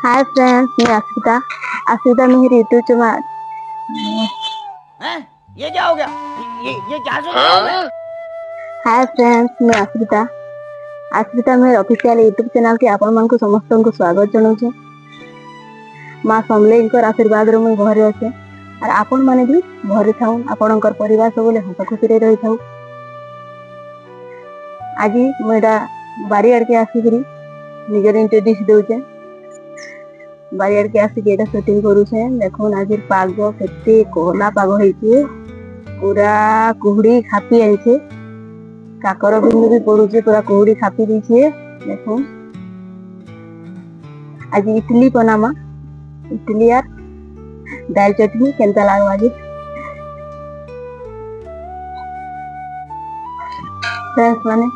Hi friends, मैं अश्विता। अश्विता मेरी YouTube channel. हैं? ये क्या हो गया? ये क्या सुन रहा हूं मैं? हाय फ्रेंड्स, मैं अश्विता। अश्विता मेरे ऑफिशियल यूट्यूब चैनल के आपण मानक समस्त को स्वागत जनाऊँ। माँ समलेईंकर आशीर्वाद रे मुझे घरे अच्छे और आपण माने भी घरे थाऊ। आपणकर परिवार सब हस खुशी रही था। आज मुझे बारी आड़ के आसिक निजर इंट्रोड्यूस दौचे। बारियाड़ के आसिक एटा शूटिंग करूछे। देखो आज पाग केते कोहला पाग होइछे, पूरा कुहुड़ी खापी आइछे। काकर बिंदु भी पड़ुछे, पूरा कुहुड़ी खापी दीछे। देखो आज इडली बनामा, इडली और दाल चटनी केनता लागो आज। फ्रेंड्स माने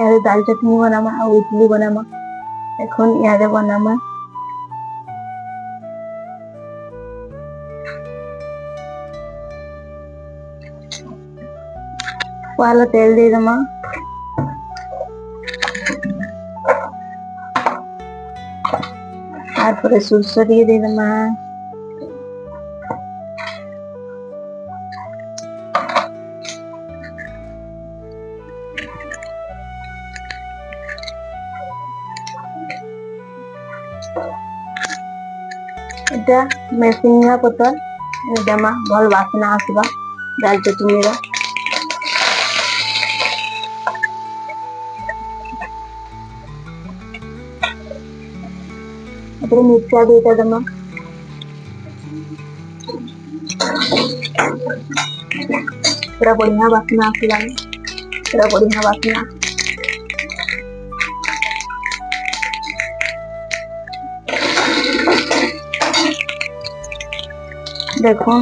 यार दाल चटनी बनामा और इडली बनामा। देखो यार बनामा पहला तेल दे दमा। तारपरे सुरसो दिए दे दमा। एटा मेसिंगा पतर दमा भल वासना आसबा दाल चटनी रा। अपने मिर्चा देता दमा। पूरा बढ़िया वासना आसला, पूरा बढ़िया वासना। देखो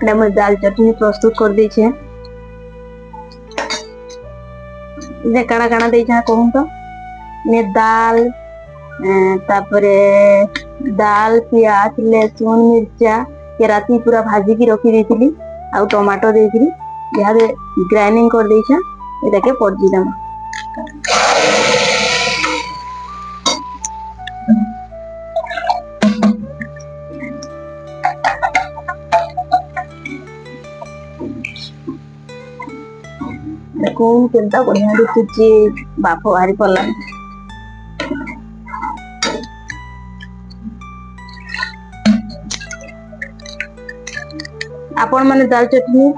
मैं दाल चटनी प्रस्तुत कर दी छे। जे काना काना दे छा कहूं तो ने दाल तापरे दाल प्याज लहसुन मिर्चा के राती पूरा भाजी की रखी देथिली आ टमाटो देथिली यारे ग्राइंडिंग कर दै छा। एटा के पड़जी दमा। देखो केनता बढ़िया दिखुची, बाप बाहरी पड़ला। आपण माने दाल चटनी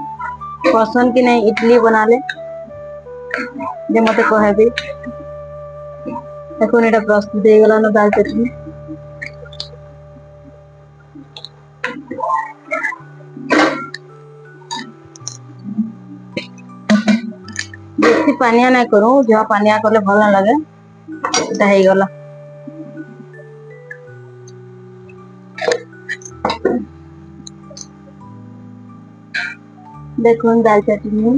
पसंद कि नहीं इडली बना ले जे मते कहबे। देखो एटा प्रस्तुत हो गला ना दाल चटनी। बेसी पानिया नहीं करूं, जहाँ पानिया करले भल ना लगे। एटा हे गला। देखो दाल चटनी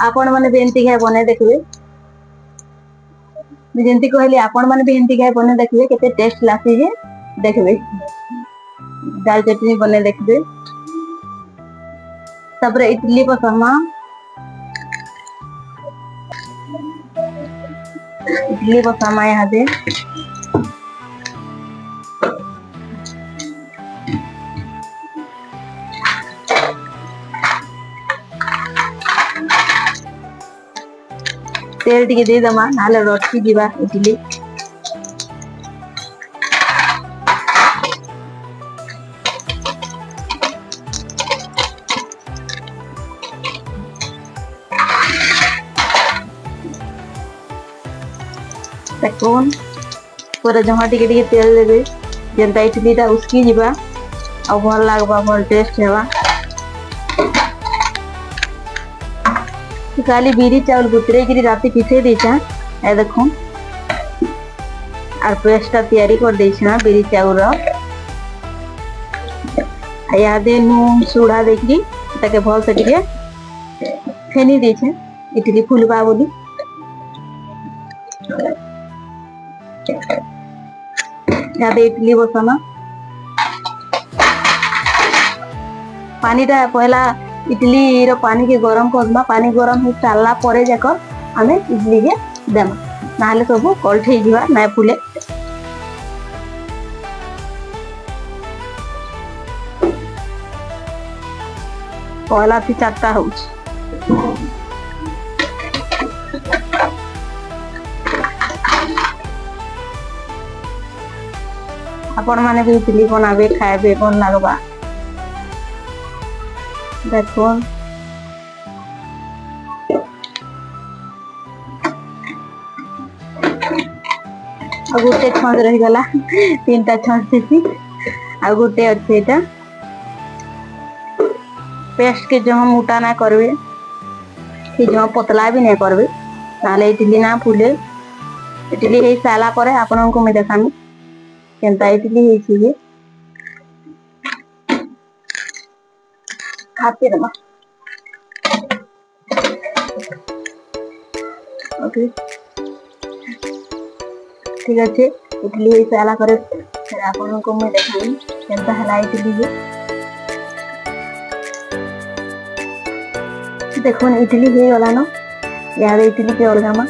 आपण माने बेंती खाए बने देखबे। जेंती कहली आपण माने बेंती खाए बने देखबे केते टेस्ट लासी जे देखबे। दाल चटनी बने देखबे। तबरे इडली पसमा, इडली पसमा यहाँ दे। तेल टिके दे दमा नाले रोटी जीवा इडली। तकोन पूरा जमा टिके टिके तेल देबे जेंता इडली ता उसकी जीवा आ भल लागबा, भल टेस्ट हेबा। खाली बीरी चावल बुतरे गिरी राती पिसे देछा। ए देखो और पेस्टा तैयारी कर देछा बीरी चावल रो। या दे नून सुड़ा देखी ताके भल से टिके फेनी देछे इडली फुलबा बोली। या दे इडली बसामा। पानी टा पहला इडली रो पानी के गरम करबा। पानी गरम हो सारला परे जाक आम इडली के देमा ना सब कल्ठे जा ना फुले। पहला थी 4टा हो आपण माने भी इडली बनाबे खाएबे कौन लगवा देखो गोटे छंद रही गला 3टा छंद थी आ गोटे अच्छे एटा पेस्ट के जो मोटा ना करबे कि जो पतला भी नहीं करबे नाले इडली ना फुले। इडली हे साला करे आपन को मैं देखामी केनता इडली हे छी खाते रमा ओके ठीक अच्छे इडली हे साला करे फिर आपन को मैं देखामी केनता हला इडली हे देखो इडली हो गला न याद इडली के अलगामा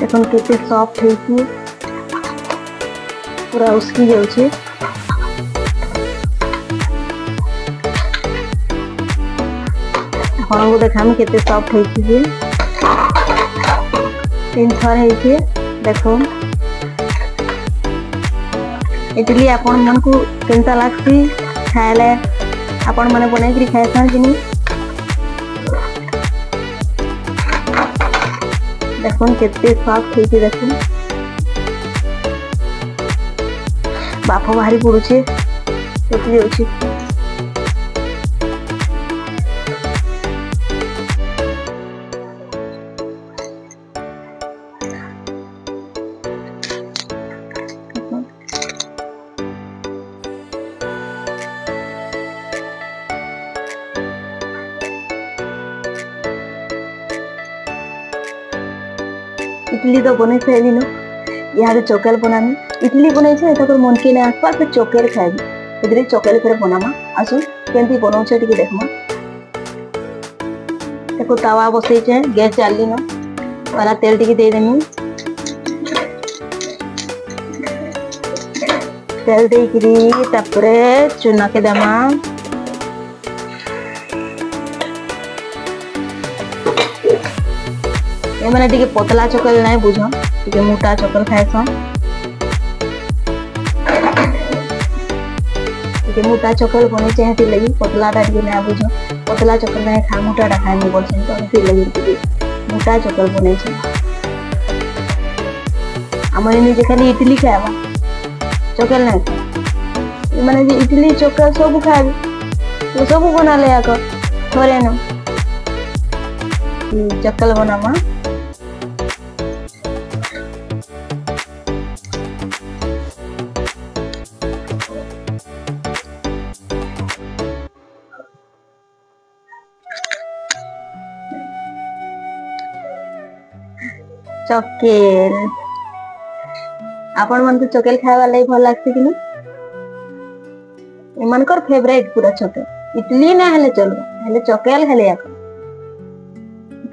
देखो केते सॉफ्ट है कि पूरा उसकी जाऊँ हाँ देखा केते सॉफ्ट है 3 थर है देखो इडली आपण मन को केनता लागसी खाएले आपण माने बनै करी खाएसन कि नहीं देखो केते सॉफ्ट है देखो बाफ बाहरी पड़ुचे जाऊँ इडली तो बने सारी न यहाँ चोकेल बनानी इडली बन मन के नहीं आसपा फिर चोकेल खाएगी इधर चोकेल फिर बनामा आसु केमती बनाऊे टे देखमा देखो तावा बसई गैस चाली न पहला तेल टी देदेमी तेल देकरी चूना के देमा ये मैंने टिके पतला चोकेल नहीं बुझ टिके मोटा चोकेल खाएसन टिके मोटा चोकेल बने चाहे लगी पतला टा टिके ना बुझ पतला चोकेल नहीं खा मोटा टा खाए नहीं बोलछन तो से लगी टिके मोटा चोकेल बने छ हमरे निजे खाली इडली खाएबा चोकेल नहीं ये माने जे इडली चोकेल सब खाएबी तो सब बना ले आको थोरे न चोकेल बनामा चोकेल आपण मन को चोकेल खावा लाई भल लागसी कि नहीं मनकर फेवरेट पूरा चोकेल इडली ना हेले चलो हेले चोकेल हेले या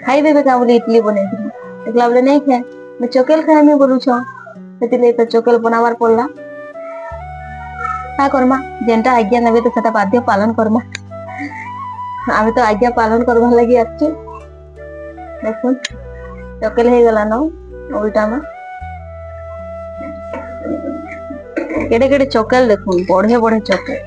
खाई देबे का बोले इडली बने देखला बोले नहीं खाए मैं चोकेल खाए में बोलू छ सेतिले तो चोकेल बनावार पड़ला का करमा जेंटा आज्ञा नेबे तो सेटा बाध्य पालन करमा आमे तो आज्ञा पालन करबा लागि आछी देखो चोकेल हो गला न उल्टा में केड़े केड़े चोकेल देखो बढ़े बढ़े चोकेल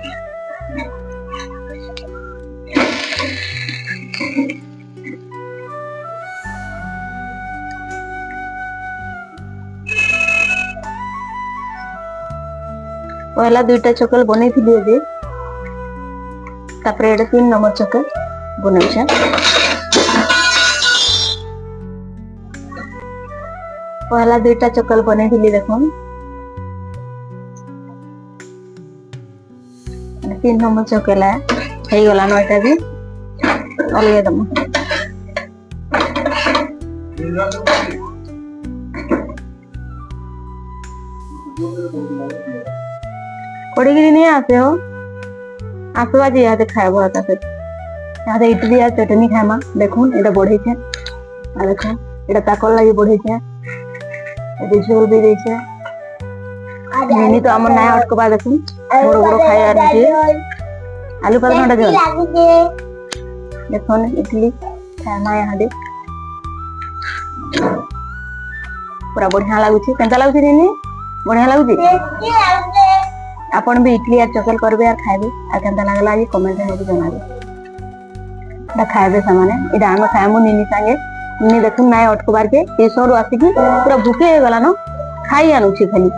पहला 2टा चोकेल बने थी जे तापर 3 नंबर चोकेल बने पहला 2टा चोकेल बने थी देखो तीन नंबर चकेला है गला नयटा भी अलगे दम कोड़ीगिरी नहीं आते हो आसवा जी यहाँ खाए आता फिर यहाँ इडली आ चटनी खाएमा देखुन एटा बढ़े छे आ देखो एटा ताकल लगी बढ़े छे एटा झोल भी दे छे मिनी तो हमर नया अटको बा देखुन बड़ो बड़ो खाए आ रही आलू पालक झोल देखो इडली खाएमा यहाँ दे पूरा बढ़िया लागुची केनता लागुची नी बढ़िया लागुची आपण भी इडली आ चकल करबे आ खाइबे आ केनता लागला ये कमेंट में मते जणाबे दा खाइबे सामाने इडा हम खाइमु निनी संगे निनी देखुन नाय अटको बार के टीशन रु आसी की पूरा भूखे हे गला न खाई आनुची खाली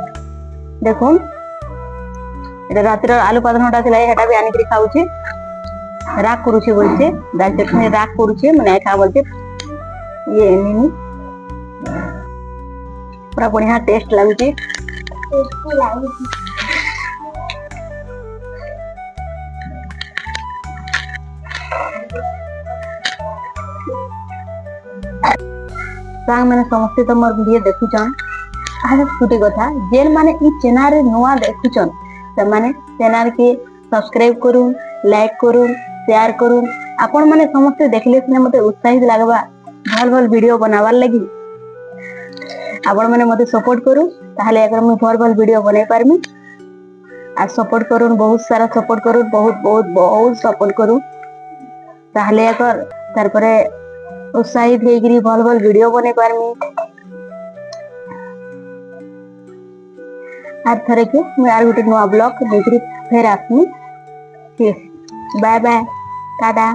देखुन इडा रातिर आलू पादनटा थिला हेटा भी आनी करी खाउची राग करूची बोलछे दाल चटनी राग करूची मने खा बोलछे ये निनी पूरा बढ़िया टेस्ट लागुची टेस्टी लागुची सांग मैंने समस्ते तो मोर वीडियो देखुचन आरे छुटी कथा जेल माने ई चैनल रे नोआ देखुचन त माने चैनल के सब्सक्राइब करूं लाइक करूं शेयर करूं आपण माने समस्ते देखले सिने मते उत्साहित लागबा भल भल वीडियो बनावार लगी आपण माने मते सपोर्ट करू ताहले अगर मैं भल भल वीडियो बनाई पारमी आ सपोर्ट करूं बहुत सारा सपोर्ट करूं बहुत बहुत बहुत सपोर्ट करूं ताहले अगर तार परे उत्साहित हेगिरी भल भल वीडियो बने पारमी आर थरे के मैं आर गुटे नुआ ब्लॉग देखरी फेर आसमी बाय बाय टाटा।